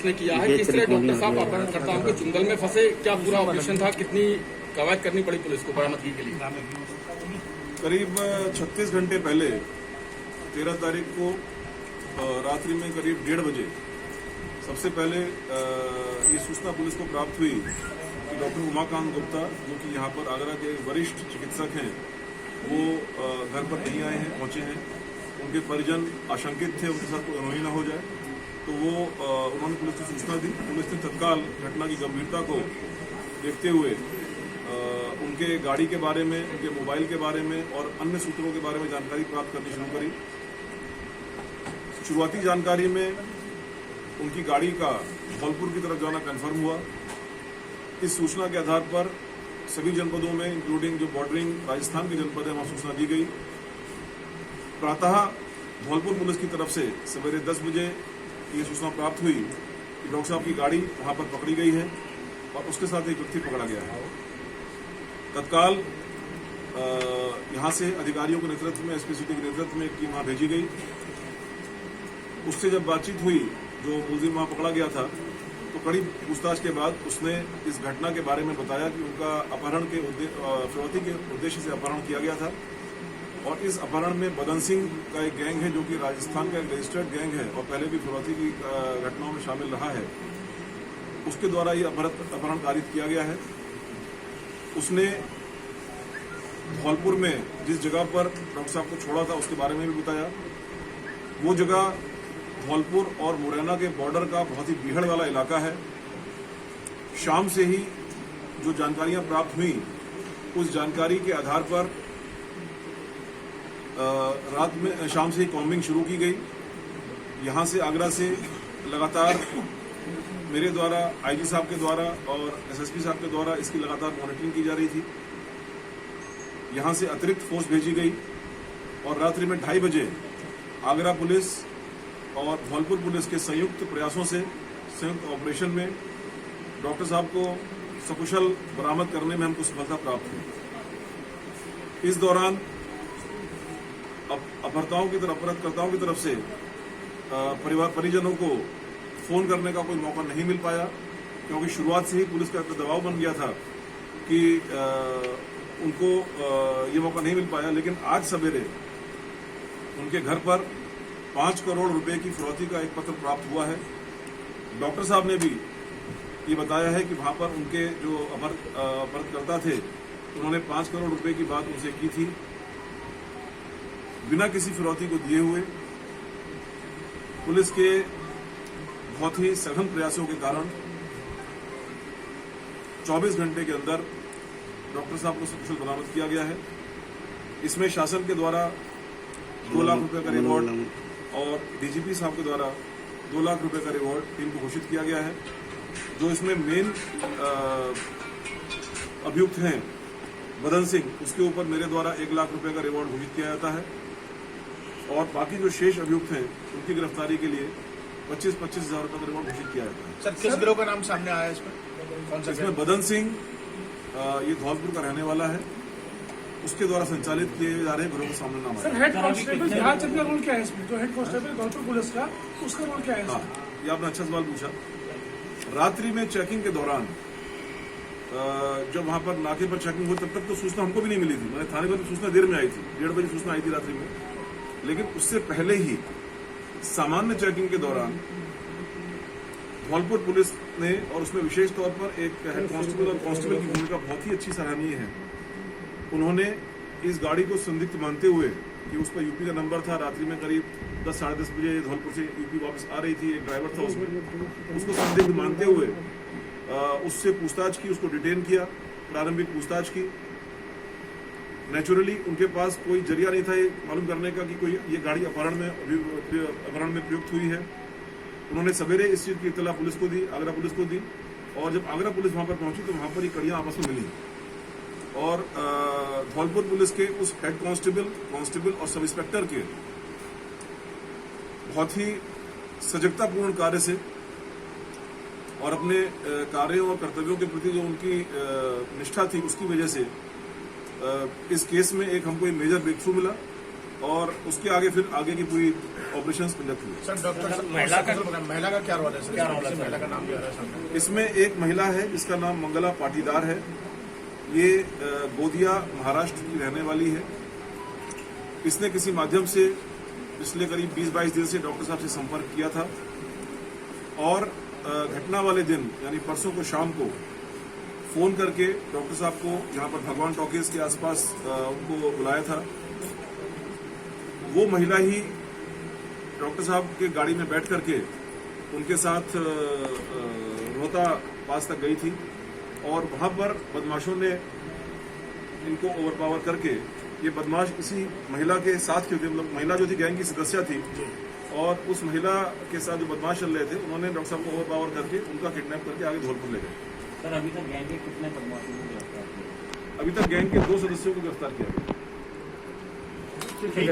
Police ने किया है। किस तरह डॉक्टर साहब अपहरणकर्ताओं के चुंगल में फंसे, क्या पूरा ऑपरेशन था, कितनी कवायद करनी पड़ी पुलिस को बरामदगी के लिए? करीब 36 घंटे पहले 13 तारीख को रात्रि में करीब 1:30 बजे सबसे पहले ये सूचना पुलिस को प्राप्त हुई कि डॉक्टर उमाकांत गुप्ता, जो कि यहाँ पर आगरा के वरिष्ठ चिकित्सक हैं, वो घर पर नहीं आए हैं, पहुंचे हैं। उनके परिजन आशंकित थे उनके साथ कोई अनहोनी न हो जाए, तो वो उन्होंने पुलिस को सूचना दी। पुलिस ने तत्काल घटना की गंभीरता को देखते हुए उनके गाड़ी के बारे में, उनके मोबाइल के बारे में और अन्य सूत्रों के बारे में जानकारी प्राप्त करनी शुरू करी। शुरुआती जानकारी में उनकी गाड़ी का धौलपुर की तरफ जाना कन्फर्म हुआ। इस सूचना के आधार पर सभी जनपदों में, इंक्लूडिंग जो बॉर्डरिंग राजस्थान के जनपद है, वहां सूचना दी गई। प्रातः धौलपुर पुलिस की तरफ से सवेरे 10 बजे ये सूचना प्राप्त हुई कि डॉक्टर साहब की गाड़ी वहां पर पकड़ी गई है और उसके साथ एक व्यक्ति पकड़ा गया है। तत्काल यहां से अधिकारियों के नेतृत्व में, एसपी सिटी के नेतृत्व में एक टीम वहां भेजी गई। उससे जब बातचीत हुई, जो मुलजिम वहां पकड़ा गया था, तो कड़ी पूछताछ के बाद उसने इस घटना के बारे में बताया कि उनका अपहरण के फिरौती के उद्देश्य से अपहरण किया गया था और इस अपहरण में बदन सिंह का एक गैंग है, जो कि राजस्थान का एक रजिस्टर्ड गैंग है और पहले भी फिरौती की घटनाओं में शामिल रहा है। उसके द्वारा ये अपहरण कारित किया गया है। उसने धौलपुर में जिस जगह पर डॉक्टर साहब को छोड़ा था उसके बारे में भी बताया। वो जगह धौलपुर और मुरैना के बॉर्डर का बहुत ही भीड़ वाला इलाका है। शाम से ही जो जानकारियां प्राप्त हुई, उस जानकारी के आधार पर रात में शाम से ही कॉम्बिंग शुरू की गई। यहां से आगरा से लगातार मेरे द्वारा, आईजी साहब के द्वारा और एसएसपी साहब के द्वारा इसकी लगातार मॉनिटरिंग की जा रही थी। यहां से अतिरिक्त फोर्स भेजी गई और रात्रि में 2:30 बजे आगरा पुलिस और धौलपुर पुलिस के संयुक्त प्रयासों से, संयुक्त ऑपरेशन में डॉक्टर साहब को सकुशल बरामद करने में हमको सफलता प्राप्त हुई। इस दौरान अपहरणकर्ताओं की तरफ से परिजनों को फोन करने का कोई मौका नहीं मिल पाया, क्योंकि शुरुआत से ही पुलिस का दबाव बन गया था कि उनको ये मौका नहीं मिल पाया। लेकिन आज सवेरे उनके घर पर 5 करोड़ रुपए की फिरौती का एक पत्र प्राप्त हुआ है। डॉक्टर साहब ने भी ये बताया है कि वहां पर उनके जो अपहरणकर्ता थे, उन्होंने 5 करोड़ रुपए की बात उनसे की थी, बिना किसी फिरौती को दिए हुए। पुलिस के बहुत ही सघन प्रयासों के कारण 24 घंटे के अंदर डॉक्टर साहब को सकुशल बरामद किया गया है। इसमें शासन के द्वारा 2 लाख रुपए का रिवॉर्ड और डीजीपी साहब के द्वारा 2 लाख रुपए का रिवॉर्ड टीम को घोषित किया गया है। जो इसमें मेन अभियुक्त हैं बदन सिंह, उसके ऊपर मेरे द्वारा 1 लाख रुपए का रिवॉर्ड घोषित किया जाता है और बाकी जो शेष अभियुक्त हैं उनकी गिरफ्तारी के लिए 25-25 हजार रुपए का रिवॉर्ड घोषित किया जाता है। सर, किस गिरोह का नाम सामने आया इसमें? कौन सा? इसमें बदन सिंह, ये धौलपुर का रहने वाला है, उसके द्वारा संचालित किए जा रहे गिरोह का सामने नाम सर, हेड कांस्टेबल बिहार चंद का रोल क्या है इसमें? जो हेड कांस्टेबल धौलपुर पुलिस का, उसका रोल क्या है? हाँ, ये आपने अच्छा सवाल पूछा। रात्रि में चेकिंग के दौरान जब वहां पर नाके पर चेकिंग हुई, तब तक तो सूचना हमको भी नहीं मिली थी। मैंने थाने पर सूचना देर में आई थी, 1:30 बजे सूचना आई थी रात्रि में। लेकिन उससे पहले ही सामान्य चेकिंग के दौरान धौलपुर पुलिस ने, और उसमें विशेष तौर पर एक हेड कांस्टेबल और कांस्टेबल की भूमिका बहुत ही अच्छी सराहनीय है। उन्होंने इस गाड़ी को संदिग्ध मानते हुए कि उस पर यूपी का नंबर था, रात्रि में करीब 10 साढ़े 10 बजे धौलपुर से यूपी वापस आ रही थी, एक ड्राइवर था उसमें, उसको संदिग्ध मानते हुए उससे पूछताछ की, उसको डिटेन किया, प्रारंभिक पूछताछ की। नेचुरली उनके पास कोई जरिया नहीं था ये मालूम करने का कि कोई ये गाड़ी अपहरण में प्रयुक्त हुई है। उन्होंने सवेरे इस चीज की इत्तला पुलिस को दी, आगरा पुलिस को दी, और जब आगरा पुलिस वहां पर पहुंची तो वहां पर ये कड़ियां आपस में मिली और धौलपुर पुलिस के उस हेड कांस्टेबल और सब इंस्पेक्टर के बहुत ही सजगतापूर्ण कार्य से और अपने कार्यों और कर्तव्यों के प्रति जो उनकी निष्ठा थी, उसकी वजह से इस केस में एक हमको एक मेजर ब्रेक थ्रू मिला और उसके आगे फिर आगे की पूरी ऑपरेशन कंडक्ट हुई। सर डॉक्टर महिला का क्या रोल है सर? महिला का नाम भी आ रहा है सामने। इसमें एक महिला है जिसका नाम मंगला पाटीदार है। ये गोदिया महाराष्ट्र की रहने वाली है। इसने किसी माध्यम से पिछले करीब 20-22 दिन से डॉक्टर साहब से संपर्क किया था और घटना वाले दिन यानी परसों को शाम को फोन करके डॉक्टर साहब को यहाँ पर भगवान टॉकीज के आसपास उनको बुलाया था। वो महिला ही डॉक्टर साहब के गाड़ी में बैठ करके उनके साथ रोहता पास तक गई थी और वहां पर बदमाशों ने इनको ओवरपावर करके, ये बदमाश इसी महिला के साथ के थे, मतलब महिला जो थी गैंग की सदस्य थी और उस महिला के साथ जो बदमाश चल रहे थे उन्होंने डॉक्टर साहब को ओवरपावर करके उनका किडनैप करके आगे धौलपुर ले गए। सर अभी तक गैंग के कितने बदमाशों को गिरफ्तार किया? अभी तक गैंग के 2 सदस्यों को गिरफ्तार किया गया।